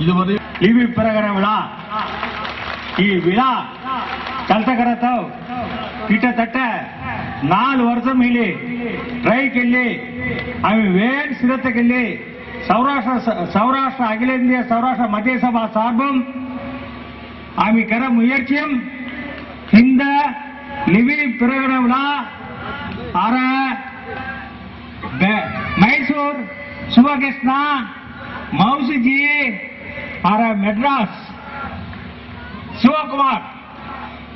ಇದು ಲಿವಿ ಪ್ರಗಣ ವಿಳಾ ಈ ವಿಳಾ ಕೆಲಸ करताव किटतट्ट 4 वर्ष मिली ट्राई केली आम्ही वेळ सिरत केली सौराष्ट्र अखिल इंडिया सौराष्ट्र मध्य सभा सार्बम आम्ही करा मुयर्चियम हिंद लिवी प्रगण विळा आर मैसूर शुभकृष्ण मौसीजी आर मेड्रास शिवकुमार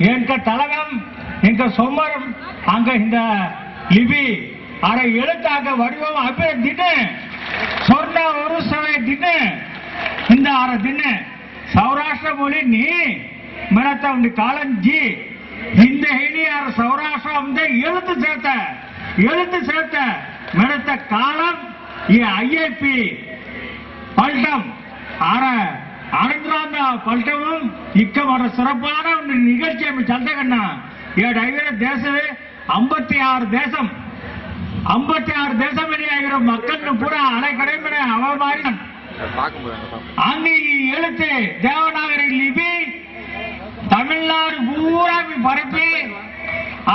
इनका तलगम इनका सोमवार अंग लिबी आर एळुत्ताग वडिवम अबे दिन स्वर्ण उरुसवे दिन इंद आर दिन सौराष्ट्र मोली नी मनता उंड कालंजी हिंद हेनी आर सौराष्ट्र अंदे एळुत्तु सेर्ता मनता कालम ये आईएपी पल्टम आर आनंदराम पल्टम इक्क मन सिறப்பான ஒரு நிகழ்ச்சி நம்ம சந்தகண்ணா ஏடைவர தேசவே 56 தேசம் 56 தேசம் வெளியாகிற மக்கள் பூரா அலைக்கடைமட அவமாரி அங்கே எழுத்து தேவநாகரி லிபி தமிழ்நாடு பூரா பரப்பி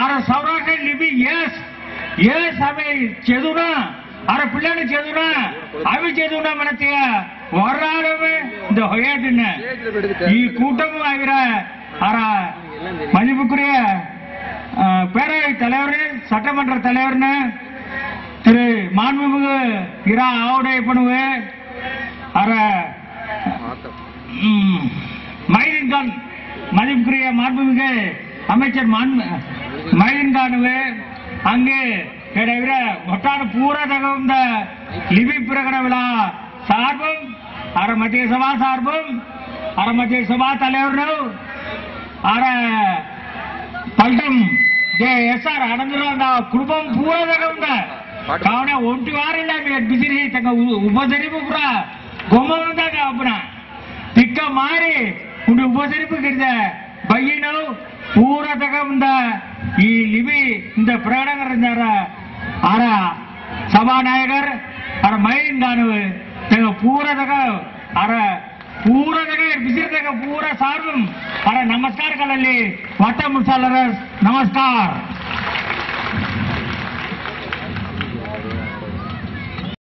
ஆற சௌராஷ்டிர லிபி ये समय चेदुना अरे पिल्लाने चेदुना अभी चेदुना मनते वराडे में द होयदिन ಈ ಕೂಟಮು ಆಗಿರ ಅರ ಮಣಿಪುರಿಯ பேரவை தலைவர் சட்டமன்ற தலைவர்னு திரு மாண்புமிகு இரா ஆவுடை பண்ணுவே அர மைலின்கான் மதிப்புக்குரிய மாண்புமிகு அமைச்சர் மைலின்கானுவே अंगे ಒಟ್ಟಾರೆ पूरा तक लिबी प्रकरण विळा सार्बम अर मध्य सभा सार्बम अर मध्य सभा तलेवर अर पल्टम एसआर आनंदराव कुटुंबम पूरा तक कावने ओंटी वारिल्ल बिसिरी तक उपसरिपु पूरा गोमवंदाग अपना तिक्क मारी उंड उपसरिपु गिरदे बय्यनो पूरा तक ಈ ಲಿಬಿ இந்த பிரகடனர் आर सभानायकर आर मयिंदानु पूरा तक आर पूरा तक बिसिर तक पूरा सार्वम आर नमस्कार कलಲ್ಲಿ वट्ಟ मुसालर नमस्कार।